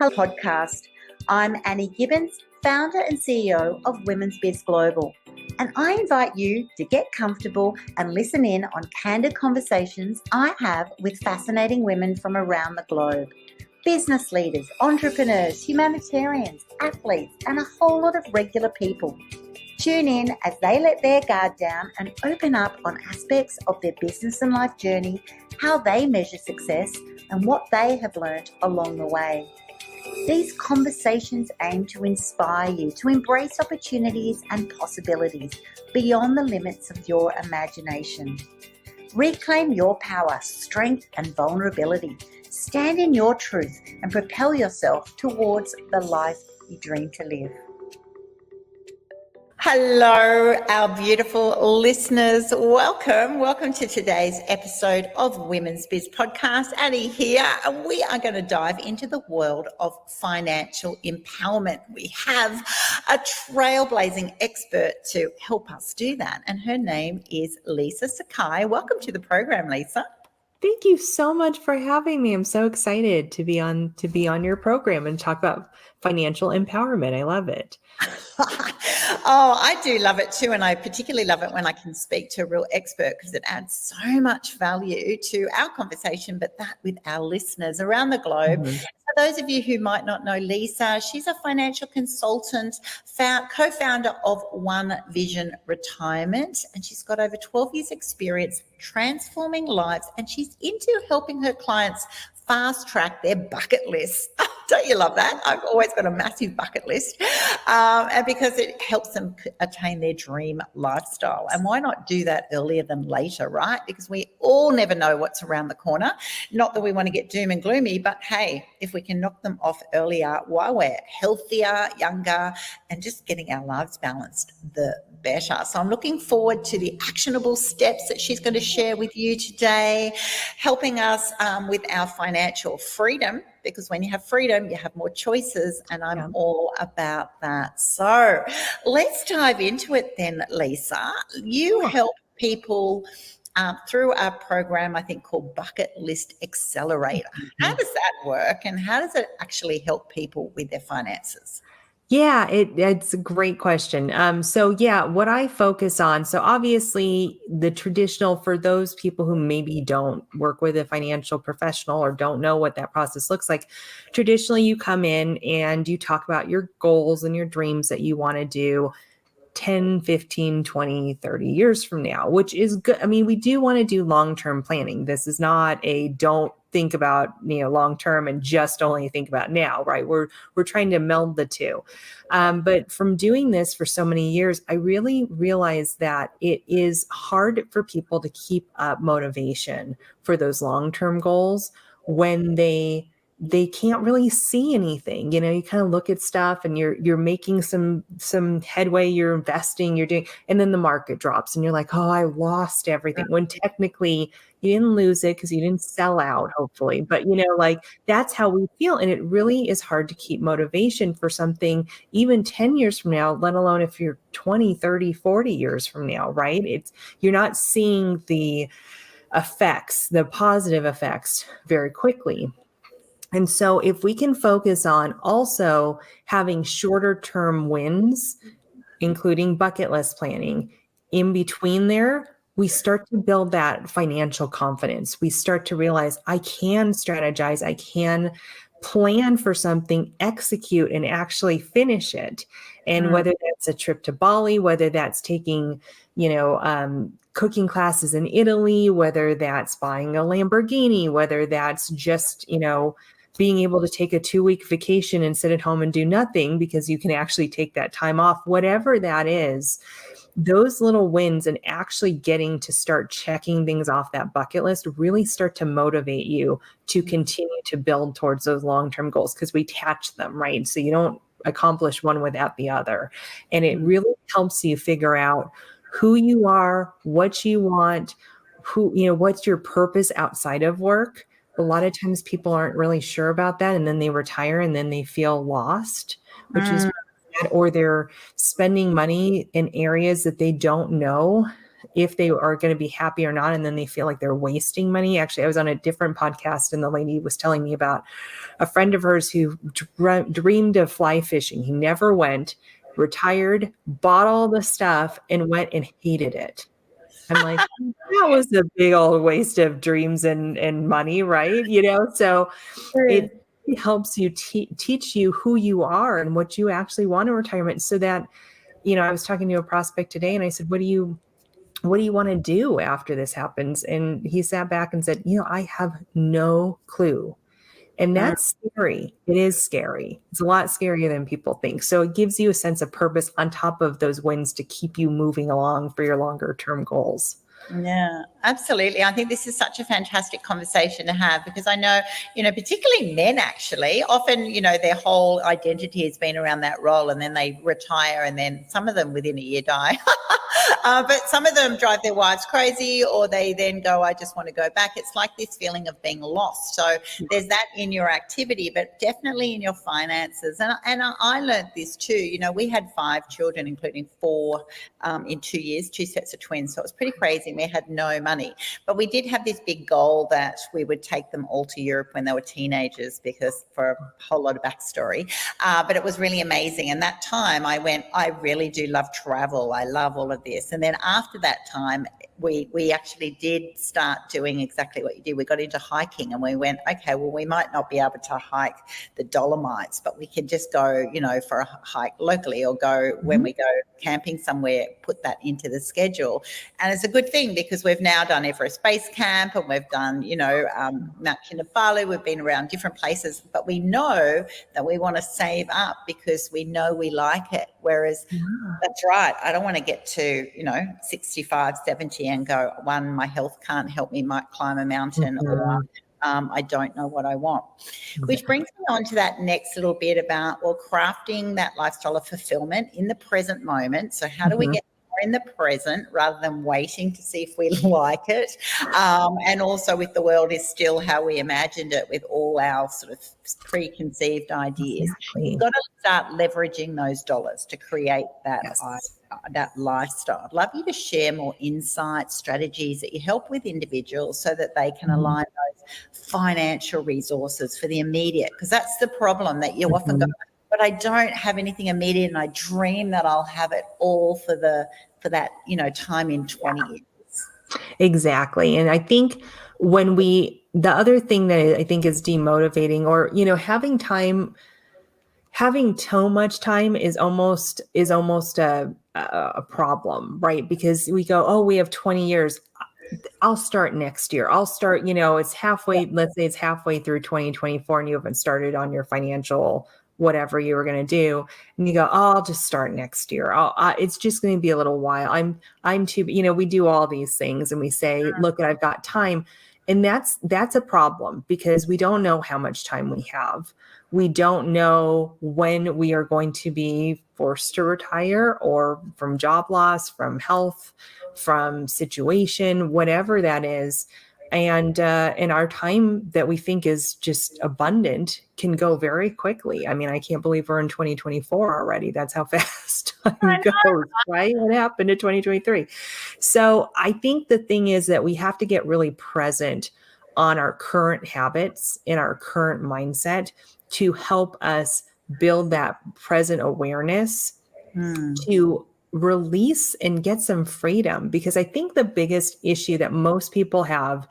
podcast. I'm Annie Gibbins, founder and CEO of Women's Biz Global, and I invite you to get comfortable and listen in on candid conversations I have with fascinating women from around the globe. Business leaders, entrepreneurs, humanitarians, athletes, and a whole lot of regular people. Tune in as they let their guard down and open up on aspects of their business and life journey, how they measure success, and what they have learned along the way. These conversations aim to inspire you to embrace opportunities and possibilities beyond the limits of your imagination. Reclaim your power, strength, and vulnerability. Stand in your truth and propel yourself towards the life you dream to live. Hello, our beautiful listeners. Welcome to today's episode of Women's Biz Podcast. Annie here, and we are going to dive into the world of financial empowerment. We have a trailblazing expert to help us do that, and her name is Lisa Sakai. Welcome to the program, Lisa. Thank you so much for having me. I'm so excited to be on your program and talk about financial empowerment. I love it. Oh, I do love it too. And I particularly love it when I can speak to a real expert, because it adds so much value to our conversation, but that with our listeners around the globe. Mm-hmm. For those of you who might not know Lisa, she's a financial consultant, co-founder of One Vision Retirement, and she's got over 12 years experience transforming lives, and she's into helping her clients fast track their bucket lists. Don't you love that? I've always got a massive bucket list, and because it helps them attain their dream lifestyle. And why not do that earlier than later, right? Because we all never know what's around the corner. Not that we want to get doom and gloomy, but hey, if we can knock them off earlier while we're healthier, younger, and just getting our lives balanced, the better. So I'm looking forward to the actionable steps that she's going to share with you today, helping us with our financial freedom, because when you have freedom, you have more choices, and I'm all about that. So let's dive into it then, Lisa. You help people through a program, I think, called Bucket List Accelerator. Mm-hmm. How does that work, and how does it actually help people with their finances? Yeah, it's a great question. What I focus on, so obviously the traditional, for those people who maybe don't work with a financial professional or don't know what that process looks like, traditionally you come in and you talk about your goals and your dreams that you want to do 10, 15, 20, 30 years from now, which is good. I mean, we do want to do long-term planning. This is not a don't think about, long-term and just only think about now, right? We're trying to meld the two. But from doing this for so many years, I really realized that it is hard for people to keep up motivation for those long-term goals when they can't really see anything. You kind of look at stuff and you're making some headway, you're investing, you're doing, and then the market drops and you're like, oh, I lost everything. When technically you didn't lose it because you didn't sell out, hopefully. But that's how we feel. And it really is hard to keep motivation for something even 10 years from now, let alone if you're 20, 30, 40 years from now, right? You're not seeing the effects, the positive effects very quickly. And so if we can focus on also having shorter term wins, including bucket list planning, in between there, we start to build that financial confidence. We start to realize I can strategize, I can plan for something, execute, and actually finish it. And whether that's a trip to Bali, whether that's taking, cooking classes in Italy, whether that's buying a Lamborghini, whether that's just, being able to take a 2-week vacation and sit at home and do nothing because you can actually take that time off, whatever that is, those little wins and actually getting to start checking things off that bucket list really start to motivate you to continue to build towards those long-term goals, because we attach them, right? So you don't accomplish one without the other. And it really helps you figure out who you are, what you want, what's your purpose outside of work. A lot of times people aren't really sure about that, and then they retire and then they feel lost, which is bad, or they're spending money in areas that they don't know if they are going to be happy or not. And then they feel like they're wasting money. Actually, I was on a different podcast and the lady was telling me about a friend of hers who dreamed of fly fishing. He never went, retired, bought all the stuff and went and hated it. I'm like, that was a big old waste of dreams and money, right? So it helps you teach you who you are and what you actually want in retirement, so that, I was talking to a prospect today and I said, what do you want to do after this happens? And he sat back and said, I have no clue. And that's scary. It is scary. It's a lot scarier than people think. So it gives you a sense of purpose on top of those wins to keep you moving along for your longer term goals. Yeah, absolutely. I think this is such a fantastic conversation to have, because I know, particularly men actually, often, their whole identity has been around that role, and then they retire, and then some of them within a year die. But some of them drive their wives crazy, or they then go, I just want to go back. It's like this feeling of being lost. So there's that in your activity, but definitely in your finances. And I learned this too. We had 5 children, including 4 in 2 years, 2 sets of twins. So it was pretty crazy. We had no money, but we did have this big goal that we would take them all to Europe when they were teenagers, because for a whole lot of backstory. But it was really amazing. And that time I went, I really do love travel. I love all of this. And then after that time, we actually did start doing exactly what you did. We got into hiking, and we went, okay, well, we might not be able to hike the Dolomites, but we could just go, for a hike locally, or go when we go camping somewhere, put that into the schedule. And it's a good thing, because we've now done Everest Base Camp, and we've done, Mount Kinabalu. We've been around different places, but we know that we want to save up because we know we like it. Whereas that's right, I don't want to get to, 65, 70 and go, one, my health can't help me, might climb a mountain, or I don't know what I want. Which brings me on to that next little bit about, crafting that lifestyle of fulfillment in the present moment. So how do we get more in the present rather than waiting to see if we like it? And also with the world is still how we imagined it, with all our sort of preconceived ideas. Exactly. You've got to start leveraging those dollars to create that that lifestyle. I'd love you to share more insights, strategies that you help with individuals so that they can align those financial resources for the immediate, because that's the problem, that you often go, but I don't have anything immediate, and I dream that I'll have it all for that, time in 20 years. Exactly. And I think the other thing that I think is demotivating, or, having too much time is almost a problem, right? Because we go, oh, we have 20 years. I'll start next year. I'll start, it's halfway, let's say it's halfway through 2024 and you haven't started on your financial, whatever you were going to do. And you go, oh, I'll just start next year. It's just going to be a little while. I'm too, we do all these things and we say, look, I've got time. And that's a problem, because we don't know how much time we have. We don't know when we are going to be forced to retire, or from job loss, from health, from situation, whatever that is. And our time that we think is just abundant can go very quickly. I mean, I can't believe we're in 2024 already. That's how fast time goes, right? What happened to 2023? So I think the thing is that we have to get really present on our current habits and our current mindset to help us build that present awareness to release and get some freedom. Because I think the biggest issue that most people have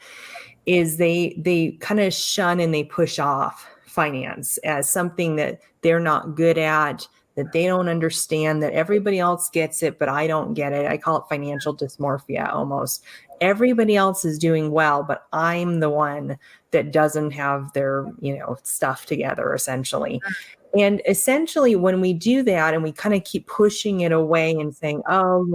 is they kind of shun and they push off finance as something that they're not good at, that they don't understand, that everybody else gets it, but I don't get it. I call it financial dysmorphia almost. Everybody else is doing well, but I'm the one that doesn't have their, stuff together, essentially. And essentially, when we do that and we kind of keep pushing it away and saying, oh,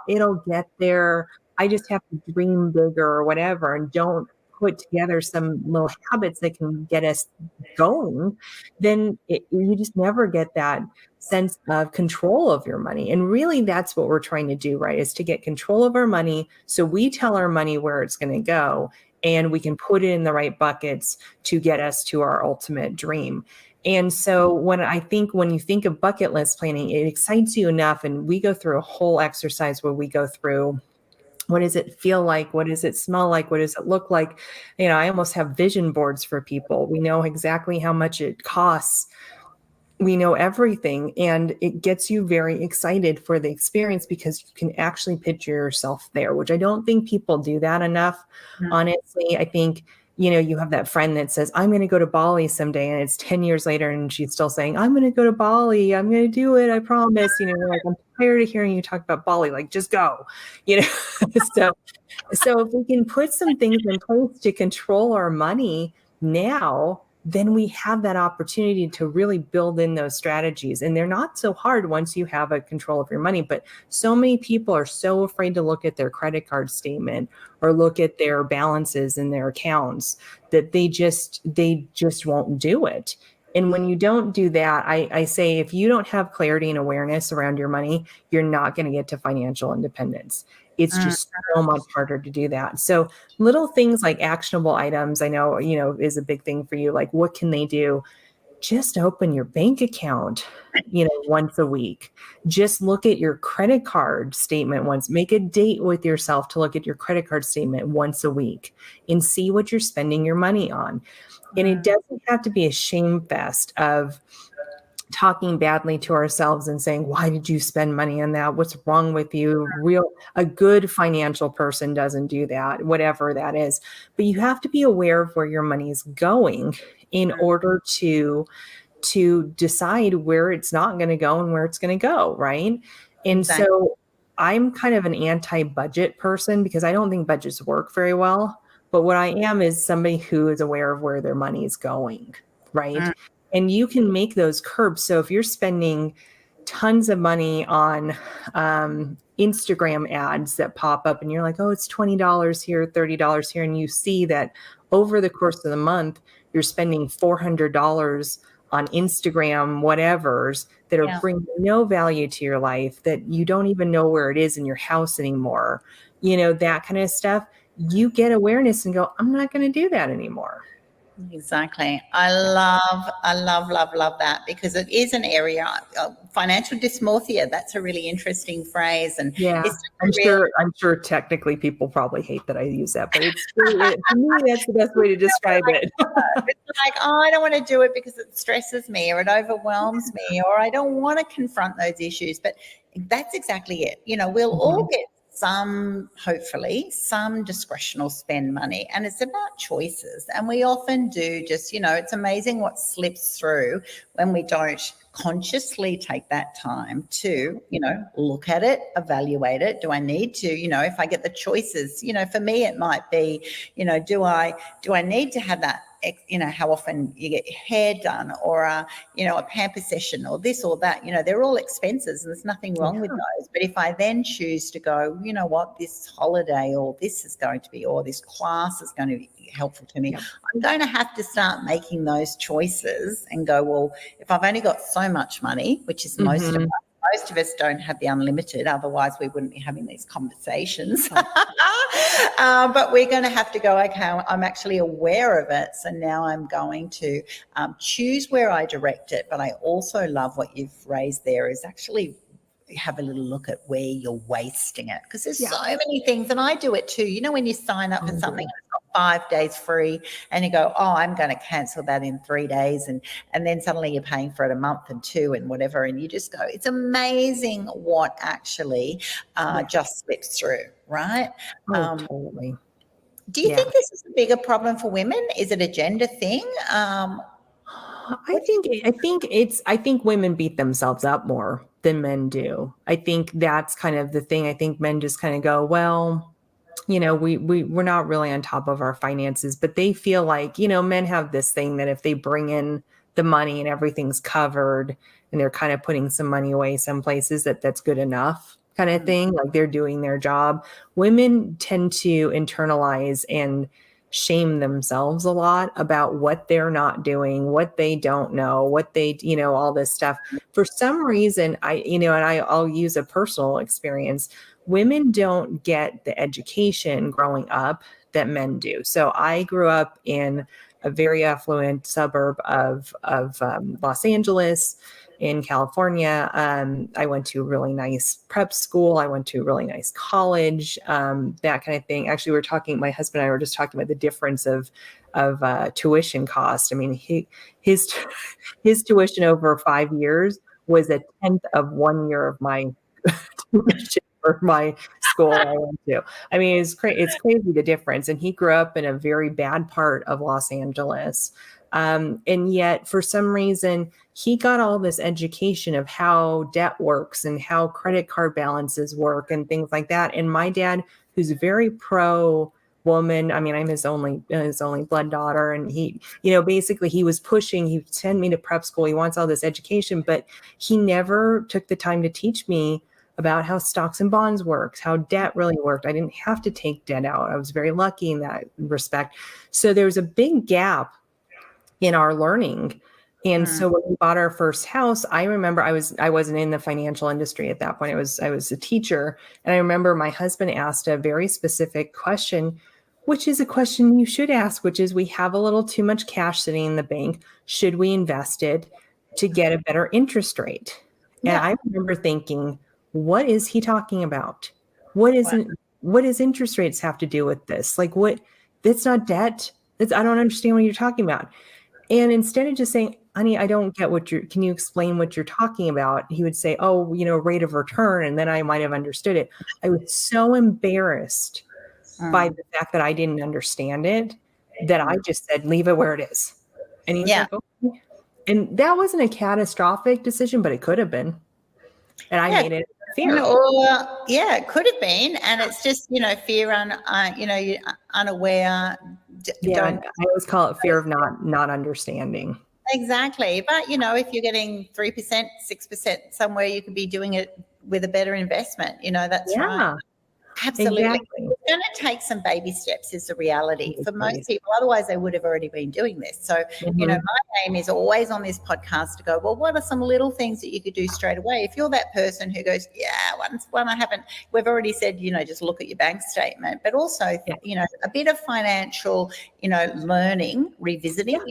it'll get there, I just have to dream bigger or whatever, and don't put together some little habits that can get us going, then you just never get that sense of control of your money. And really, that's what we're trying to do, right? Is to get control of our money, so we tell our money where it's going to go, and we can put it in the right buckets to get us to our ultimate dream. And so when you think of bucket list planning, it excites you enough. And we go through a whole exercise where we go through What does it feel like? What does it smell like? What does it look like? I almost have vision boards for people. We know exactly how much it costs. We know everything, and it gets you very excited for the experience because you can actually picture yourself there, which I don't think people do that enough. Honestly, I think, you have that friend that says, I'm going to go to Bali someday, and it's 10 years later and she's still saying, I'm going to go to Bali. I'm going to do it. I promise. Like, I'm tired of hearing you talk about Bali. Like, just go, So if we can put some things in place to control our money now, then we have that opportunity to really build in those strategies. And they're not so hard once you have a control of your money. But so many people are so afraid to look at their credit card statement or look at their balances in their accounts that they just won't do it. And when you don't do that, I say, if you don't have clarity and awareness around your money, you're not going to get to financial independence. It's just so much harder to do that. So little things like actionable items, I know, is a big thing for you. Like, what can they do? Just open your bank account, once a week. Just look at your credit card statement once. Make a date with yourself to look at your credit card statement once a week and see what you're spending your money on. And it doesn't have to be a shame fest of talking badly to ourselves and saying, why did you spend money on that? What's wrong with you? A good financial person doesn't do that, whatever that is. But you have to be aware of where your money is going in order to decide where it's not going to go and where it's going to go. Right. And Exactly. so I'm kind of an anti-budget person because I don't think budgets work very well. But what I am is somebody who is aware of where their money is going. Right. And you can make those curbs. So if you're spending tons of money on Instagram ads that pop up and you're like, oh, it's $20 here, $30 here. And you see that over the course of the month, you're spending $400 on Instagram, whatevers that are bringing no value to your life, that you don't even know where it is in your house anymore, that kind of stuff. You get awareness and go, I'm not going to do that anymore. Exactly. I love that, because it is an area of financial dysmorphia. That's a really interesting phrase. And I'm sure technically people probably hate that I use that, but it's to me, that's the best way to describe it. It's like, oh, I don't want to do it because it stresses me or it overwhelms me, or I don't want to confront those issues. But that's exactly it. We'll all get hopefully some discretional spend money, and it's about choices. And we often do just, it's amazing what slips through when we don't consciously take that time to, look at it, evaluate it. Do I need to, if I get the choices, for me, it might be, do I need to have that, how often you get your hair done, or a pamper session, or this or that, they're all expenses and there's nothing wrong with those. But if I then choose to go, this holiday, or this is going to be, or this class is going to be helpful to me, I'm going to have to start making those choices and go, well, if I've only got so much money, which is most of us don't have the unlimited, otherwise we wouldn't be having these conversations. But we're going to have to go, okay, I'm actually aware of it, so now I'm going to choose where I direct it. But I also love what you've raised there, is actually have a little look at where you're wasting it, because there's so many things, and I do it too. When you sign up for something, it's got 5 days free, and you go, oh, I'm going to cancel that in 3 days, and then suddenly you're paying for it a month and 2 and whatever, and you just go, it's amazing what actually just slips through, right? Totally. Do you think this is a bigger problem for women? Is it a gender thing? I think women beat themselves up more than men do. I think that's kind of the thing. I think men just kind of go, well, we're not really on top of our finances, but they feel like, men have this thing that if they bring in the money and everything's covered and they're kind of putting some money away some places, that's good enough kind of thing. Like they're doing their job. Women tend to internalize and shame themselves a lot about what they're not doing, what they don't know, what they, all this stuff. For some reason, I'll use a personal experience. Women don't get the education growing up that men do. So I grew up in a very affluent suburb of Los Angeles in California. I went to a really nice prep school. I went to a really nice college, that kind of thing. Actually, my husband and I were just talking about the difference of tuition cost. I mean, his tuition over 5 years was a tenth of 1 year of my tuition for my school I went to. I mean, it's crazy the difference. And he grew up in a very bad part of Los Angeles. And yet for some reason, he got all this education of how debt works and how credit card balances work and things like that. And my dad, who's very pro woman, I mean, I'm his only blood daughter. And he, basically he was pushing, he would send me to prep school. He wants all this education, but he never took the time to teach me about how stocks and bonds works, how debt really worked. I didn't have to take debt out. I was very lucky in that respect. So there was a big gap in our learning. And so when we bought our first house, I remember I wasn't in the financial industry at that point. I was a teacher. And I remember my husband asked a very specific question, which is a question you should ask, which is, we have a little too much cash sitting in the bank. Should we invest it to get a better interest rate? And I remember thinking, what is he talking about? What does interest rates have to do with this? Like, what? That's not debt. I don't understand what you're talking about. And instead of just saying, honey, I don't get can you explain what you're talking about? He would say, oh, rate of return. And then I might have understood it. I was so embarrassed by the fact that I didn't understand it, that I just said, leave it where it is. And he was like, okay. And that wasn't a catastrophic decision, but it could have been. And I made it fear. It could have been. And it's just, fear, you're unaware. I always call it fear of not understanding. Exactly. But, if you're getting 3%, 6% somewhere, you could be doing it with a better investment. That's right. Absolutely. Exactly. It's going to take some baby steps is the reality for most people. Otherwise, they would have already been doing this. So, my aim is always on this podcast to go, well, what are some little things that you could do straight away? If you're that person who goes, one I haven't, we've already said, just look at your bank statement, but also, a bit of financial, learning, revisiting,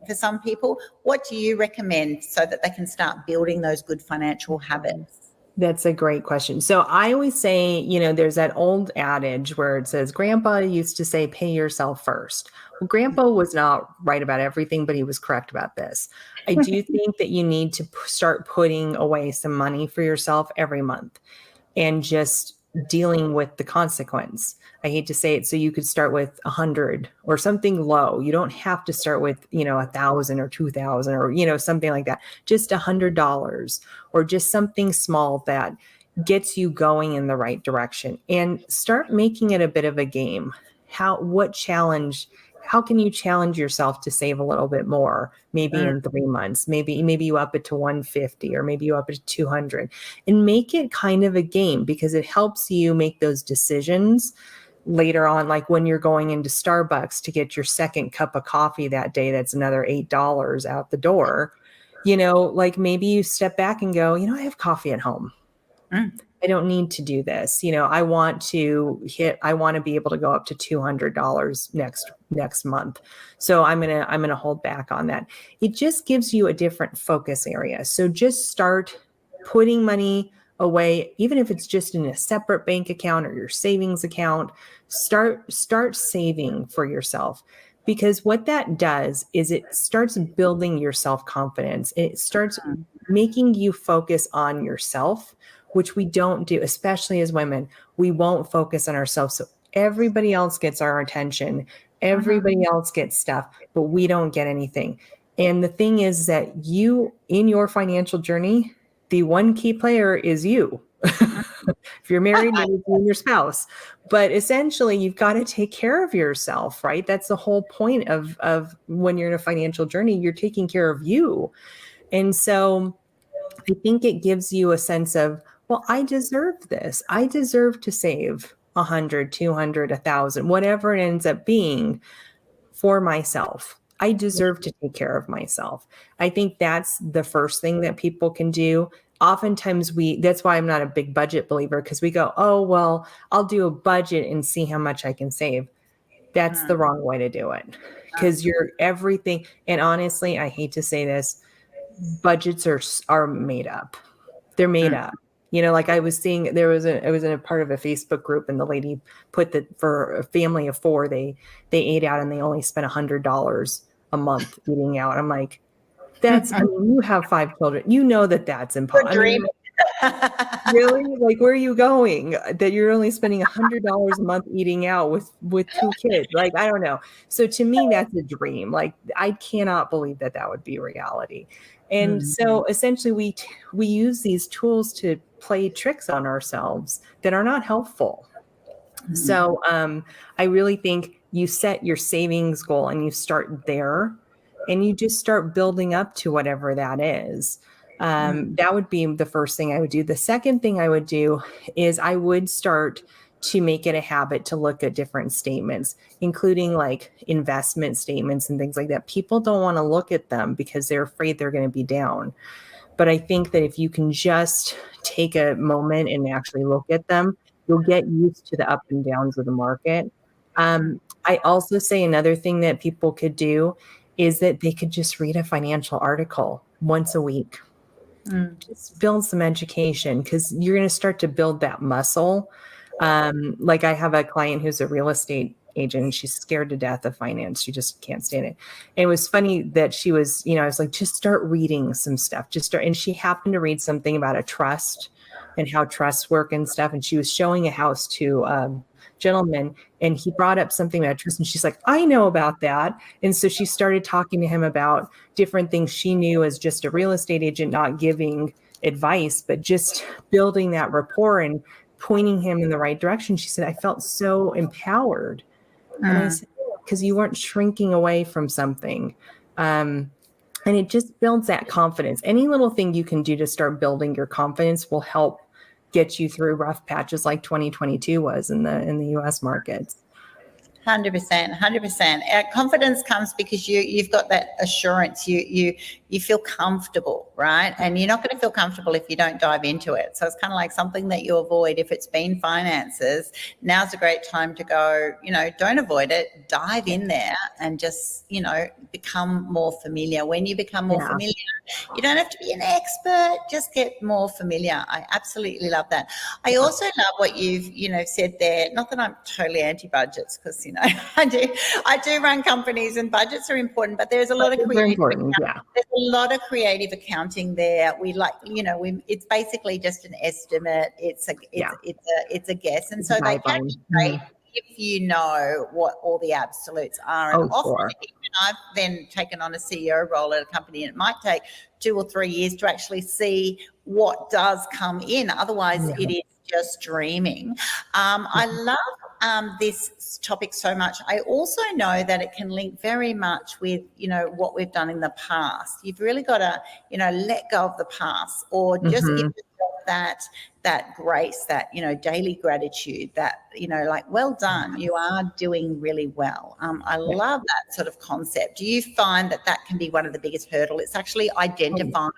for some people, what do you recommend so that they can start building those good financial habits? That's a great question. So I always say, there's that old adage where it says, Grandpa used to say, pay yourself first. Well, Grandpa was not right about everything, but he was correct about this. I do think that you need to start putting away some money for yourself every month and just dealing with the consequence. I hate to say it. So you could start with 100 or something low. You don't have to start with, 1,000 or 2,000 or, something like that. Just $100 or just something small that gets you going in the right direction, and start making it a bit of a game. How can you challenge yourself to save a little bit more? Maybe in 3 months, maybe you up it to 150, or maybe you up it to 200, and make it kind of a game, because it helps you make those decisions later on. Like when you're going into Starbucks to get your second cup of coffee that day, that's another $8 out the door. Like maybe you step back and go, I have coffee at home. I don't need to do this. I want to be able to go up to $200 next month. So I'm going to hold back on that. It just gives you a different focus area. So just start putting money away, even if it's just in a separate bank account or your savings account. Start saving for yourself, because what that does is it starts building your self-confidence. It starts making you focus on yourself, which we don't do, especially as women. We won't focus on ourselves. So everybody else gets our attention. Everybody else gets stuff, but we don't get anything. And the thing is that in your financial journey, the one key player is you. If you're married, maybe it's you and your spouse. But essentially, you've got to take care of yourself, right? That's the whole point of when you're in a financial journey, you're taking care of you. And so I think it gives you a sense of, well, I deserve this. I deserve to save 100, 200, 1,000, whatever it ends up being for myself. I deserve to take care of myself. I think that's the first thing that people can do. Oftentimes that's why I'm not a big budget believer, because we go, oh, well, I'll do a budget and see how much I can save. That's the wrong way to do it, because you're everything. And honestly, I hate to say this, budgets are made up. They're made up. Like I was seeing, I was in a part of a Facebook group, and the lady put that for a family of 4, they ate out and they only spent $100 a month eating out. I'm like, you have 5 children, that's impossible. Really? Like, where are you going that you're only spending $100 a month eating out with 2 kids? Like, I don't know. So to me, that's a dream. Like, I cannot believe that would be reality. And so essentially we use these tools to play tricks on ourselves that are not helpful. So I really think you set your savings goal and you start there, and you just start building up to whatever that is. That would be the first thing I would do. The second thing I would do is I would start to make it a habit to look at different statements, including like investment statements and things like that. People don't want to look at them because they're afraid they're going to be down. But I think that if you can just take a moment and actually look at them, you'll get used to the up and downs of the market. I also say another thing that people could do is that they could just read a financial article once a week. Just build some education, because you're going to start to build that muscle. Like I have a client who's a real estate agent, and she's scared to death of finance. She just can't stand it. And it was funny that she was, I was like, just start reading some stuff. And she happened to read something about a trust and how trusts work and stuff. And she was showing a house to a gentleman, and he brought up something about trust, and she's like, I know about that. And so she started talking to him about different things she knew as just a real estate agent, not giving advice, but just building that rapport and pointing him in the right direction. She said, I felt so empowered. And I said, because you weren't shrinking away from something. And it just builds that confidence. Any little thing you can do to start building your confidence will help get you through rough patches like 2022 was in the US markets. 100%. Confidence comes because you've got that assurance. You feel comfortable, right? And you're not going to feel comfortable if you don't dive into it. So it's kind of like something that you avoid. If it's been finances, now's a great time to go, don't avoid it, dive in there and just, become more familiar. When you become more familiar, you don't have to be an expert, just get more familiar. I absolutely love that. I also love what you've, said there. Not that I'm totally anti-budgets, because, I do run companies and budgets are important, but there's a lot of creative there's a lot of creative accounting there. We it's basically just an estimate. It's a guess. And so they can be great if you know what all the absolutes are. And often I've then taken on a CEO role at a company, and it might take 2 or 3 years to actually see what does come in. Otherwise, it is just dreaming. I love this topic so much. I also know that it can link very much with, what we've done in the past. You've really got to, let go of the past, or just give yourself that grace, that, daily gratitude, that, like, well done, you are doing really well. I love that sort of concept. Do you find that can be one of the biggest hurdles? It's actually identifying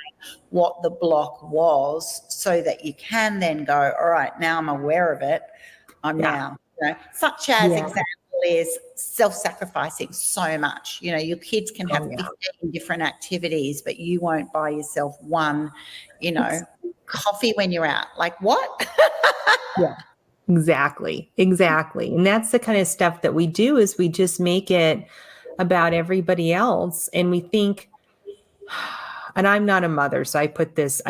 what the block was, so that you can then go, all right, now I'm aware of it. I'm now, such as example is self-sacrificing so much. Your kids can have 15 different activities, but you won't buy yourself one, coffee when you're out. Like, what? Exactly. And that's the kind of stuff that we do, is we just make it about everybody else. And we think, and I'm not a mother, so I put this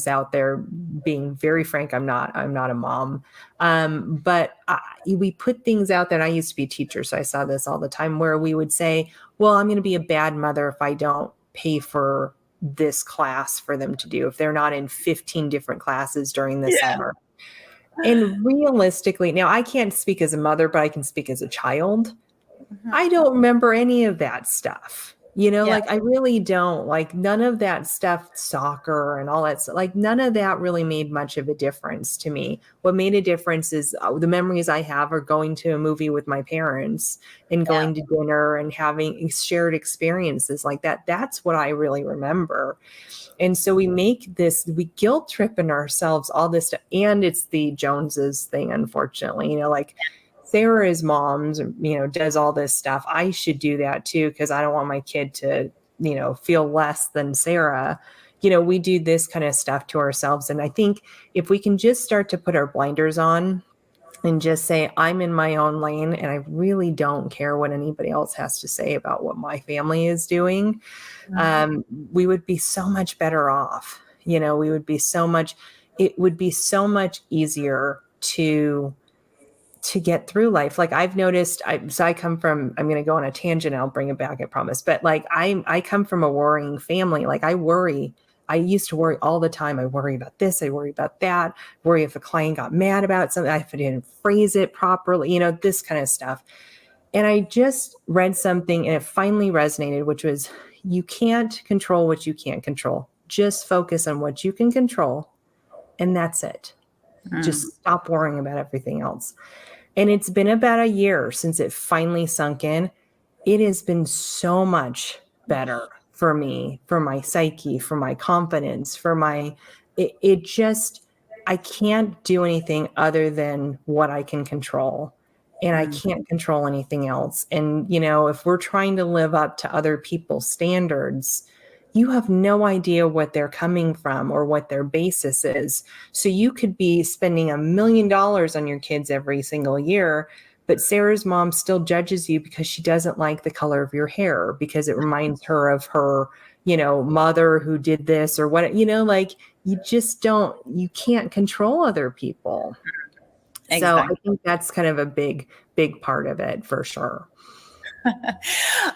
out there, being very frank. I'm not a mom. But we put things out there, and I used to be a teacher, so I saw this all the time, where we would say, well, I'm going to be a bad mother if I don't pay for this class for them to do, if they're not in 15 different classes during the summer. And realistically, now I can't speak as a mother, but I can speak as a child. I don't remember any of that stuff. Like, I really don't. Like, none of that stuff, soccer and all that stuff, like, none of that really made much of a difference to me. What made a difference is the memories I have are going to a movie with my parents and going to dinner and having shared experiences like that. That's what I really remember. And so we guilt tripping ourselves, all this stuff. And it's the Joneses thing, unfortunately, like, Sarah's mom, does all this stuff, I should do that too, because I don't want my kid to, feel less than Sarah. We do this kind of stuff to ourselves. And I think if we can just start to put our blinders on and just say, I'm in my own lane and I really don't care what anybody else has to say about what my family is doing, we would be so much better off. It would be so much easier to get through life. Like I've noticed, I'm going to go on a tangent. I'll bring it back, I promise. But like, I come from a worrying family. Like I used to worry all the time. I worry about this. I worry about that. Worry if a client got mad about something, if I didn't phrase it properly, this kind of stuff. And I just read something and it finally resonated, which was, you can't control what you can't control. Just focus on what you can control. And that's it. Just stop worrying about everything else. And it's been about a year since it finally sunk in. It has been so much better for me, for my psyche, for my confidence, I can't do anything other than what I can control. And I can't control anything else. And, if we're trying to live up to other people's standards, you have no idea what they're coming from or what their basis is. So you could be spending $1 million on your kids every single year, but Sarah's mom still judges you because she doesn't like the color of your hair, because it reminds her of her, mother who did this or what, like you can't control other people. Exactly. So I think that's kind of a big part of it for sure.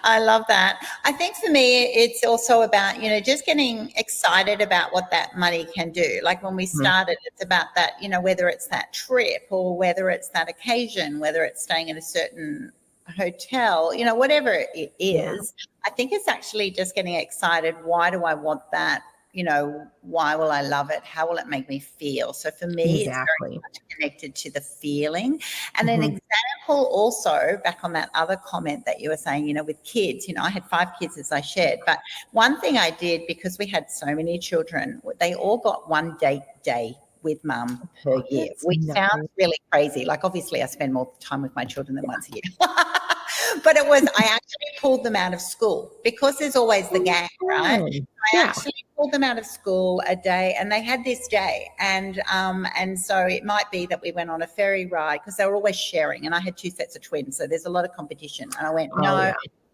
I love that. I think for me, it's also about, just getting excited about what that money can do. Like when we started, it's about that, whether it's that trip or whether it's that occasion, whether it's staying in a certain hotel, whatever it is. I think it's actually just getting excited. Why do I want that? Why will I love it? How will it make me feel? So for me, it's very much connected to the feeling. And an example also, back on that other comment that you were saying, with kids, I had 5 kids, as I shared, but one thing I did, because we had so many children, they all got one date day with mum per year, which sounds really crazy. Like obviously I spend more time with my children than once a year. But I actually pulled them out of school because there's always the gang, right? I actually pulled them out of school a day and they had this day. And so it might be that we went on a ferry ride because they were always sharing, and I had 2 sets of twins. So there's a lot of competition. And I went,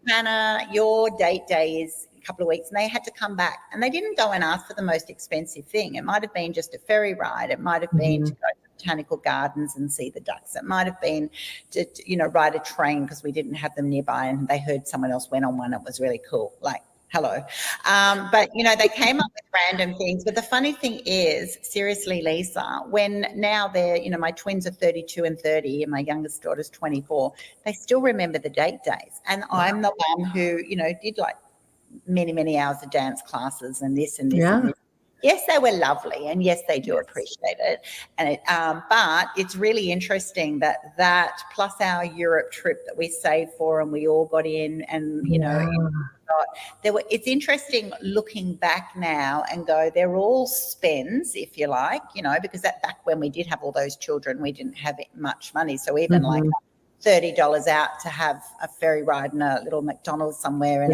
Hannah, your date day is a couple of weeks, and they had to come back. And they didn't go and ask for the most expensive thing. It might have been just a ferry ride. It might have been to go to botanical gardens and see the ducks. It might have been to ride a train because we didn't have them nearby, and they heard someone else went on one. It was really cool. Like, hello. But, they came up with random things. But the funny thing is, seriously, Lisa, when now they're, my twins are 32 and 30 and my youngest daughter's 24, they still remember the date days. And I'm the one who, did like many, many hours of dance classes and this and this and this. Yes, they were lovely, and yes, they do appreciate it. And but it's really interesting that plus our Europe trip that we saved for, and we all got in, and it's interesting looking back now and go, they're all spends, if you like, because back when we did have all those children, we didn't have much money, so even like $30 out to have a ferry ride and a little McDonald's somewhere, and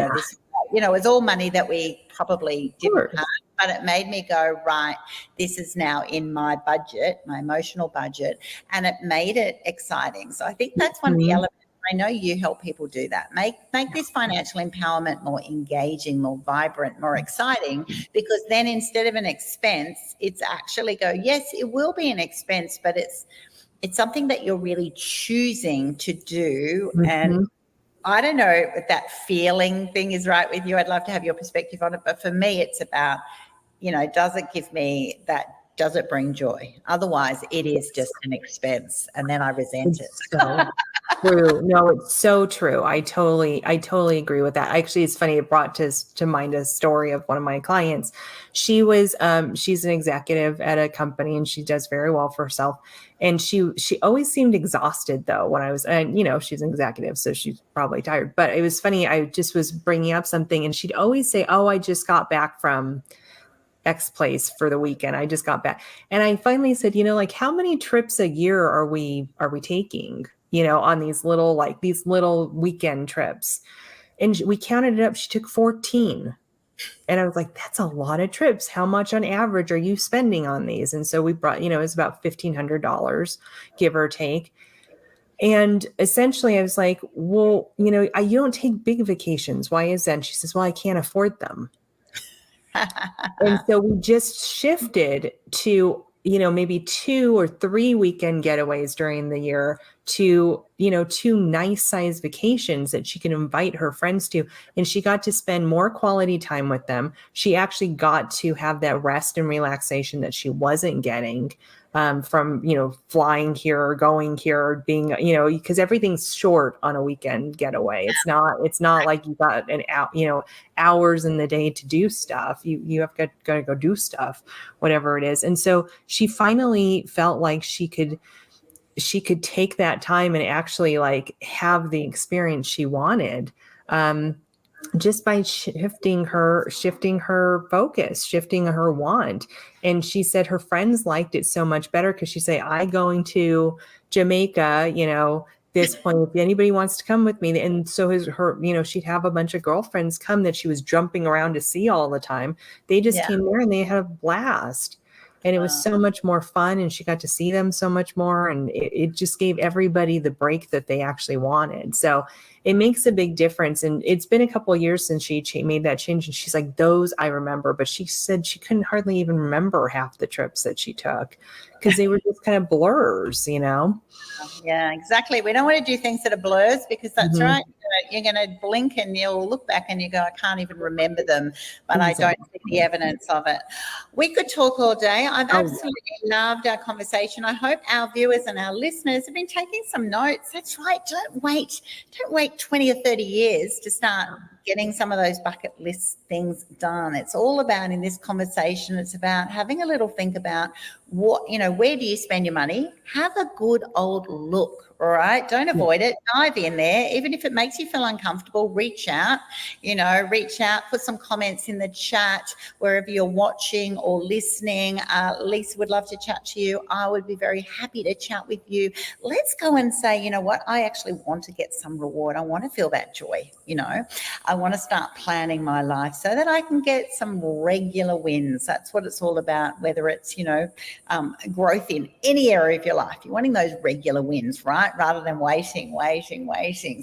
it's all money that we probably didn't have. But it made me go, right, this is now in my budget, my emotional budget, and it made it exciting. So I think that's one of the elements. I know you help people do that. Make this financial empowerment more engaging, more vibrant, more exciting, because then instead of an expense, it's actually yes, it will be an expense, but it's something that you're really choosing to do. And I don't know if that feeling thing is right with you. I'd love to have your perspective on it. But for me, it's about, does it bring joy? Otherwise, it is just an expense, and then I resent it. So true. No, it's so true. I totally agree with that. Actually, it's funny. It brought to mind a story of one of my clients. She was, she's an executive at a company, and she does very well for herself. And she always seemed exhausted though when I was, and she's an executive, so she's probably tired. But it was funny. I just was bringing up something, and she'd always say, "Oh, I just got back from X place for the weekend. I just got back." And I finally said, like, how many trips a year are we taking? on these little weekend trips. And we counted it up. She took 14. And I was like, that's a lot of trips. How much on average are you spending on these? And so we brought, it was about $1,500, give or take. And essentially I was like, well, you don't take big vacations. Why is that? And she says, well, I can't afford them. And so we just shifted to, maybe 2 or 3 weekend getaways during the year to, 2 nice sized vacations that she can invite her friends to. And she got to spend more quality time with them. She actually got to have that rest and relaxation that she wasn't getting from, flying here or going here or being, because everything's short on a weekend getaway. It's not like you got hours in the day to do stuff. You have got to go do stuff, whatever it is. And so she finally felt like she could take that time and actually like have the experience she wanted. Just by shifting her focus, shifting her want. And she said her friends liked it so much better because she said, I going to Jamaica, this point, if anybody wants to come with me. And so she'd have a bunch of girlfriends come that she was jumping around to see all the time. They just came there and they had a blast. And it was so much more fun, and she got to see them so much more. And it just gave everybody the break that they actually wanted. So it makes a big difference. And it's been a couple of years since she made that change. And she's like, those I remember. But she said she couldn't hardly even remember half the trips that she took because they were just kind of blurs, Yeah, exactly. We don't want to do things that are blurs because that's right. You're going to blink and you'll look back and you go, I can't even remember them, but I don't see the evidence of it. We could talk all day. I've absolutely loved our conversation. I hope our viewers and our listeners have been taking some notes. That's right. Don't wait 20 or 30 years to start getting some of those bucket list things done. It's all about, in this conversation, it's about having a little think about what, where do you spend your money? Have a good old look. All right. Don't avoid it. Dive in there. Even if it makes you feel uncomfortable, reach out, put some comments in the chat wherever you're watching or listening. Lisa would love to chat to you. I would be very happy to chat with you. Let's go and say, you know what? I actually want to get some reward. I want to feel that joy. I want to start planning my life so that I can get some regular wins. That's what it's all about, whether it's, growth in any area of your life. You're wanting those regular wins, right? Rather than waiting.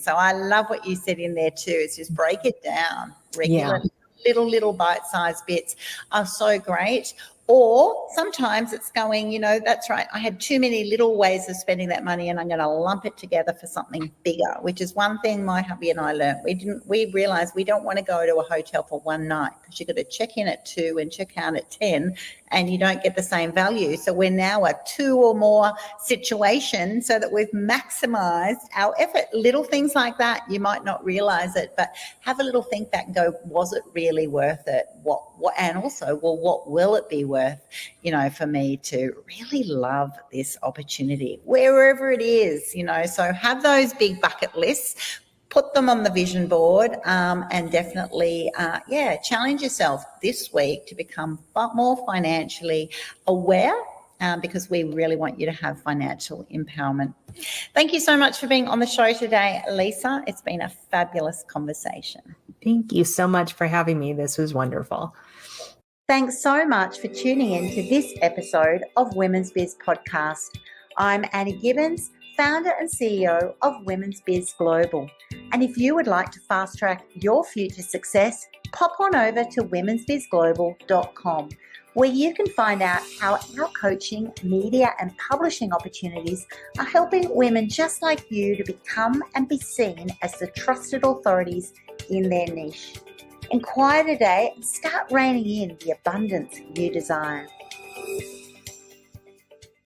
So I love what you said in there too. It's just break it down. Regular, little bite-sized bits are so great. Or sometimes it's going, that's right, I had too many little ways of spending that money and I'm going to lump it together for something bigger, which is one thing my hubby and I learned. We realized we don't want to go to a hotel for one night because you've got to check in at 2 and check out at 10 and you don't get the same value. So we're now a 2 or more situation so that we've maximized our effort. Little things like that, you might not realize it, but have a little think back and go, was it really worth it? And also, what will it be worth, for me to really love this opportunity, wherever it is, so have those big bucket lists, put them on the vision board, and definitely, challenge yourself this week to become more financially aware, because we really want you to have financial empowerment. Thank you so much for being on the show today, Lisa. It's been a fabulous conversation. Thank you so much for having me. This was wonderful. Thanks so much for tuning in to this episode of Women's Biz Podcast. I'm Annie Gibbins, founder and CEO of Women's Biz Global. And if you would like to fast track your future success, pop on over to womensbizglobal.com, where you can find out how our coaching, media and publishing opportunities are helping women just like you to become and be seen as the trusted authorities in their niche. Inquire today and start reining in the abundance you desire.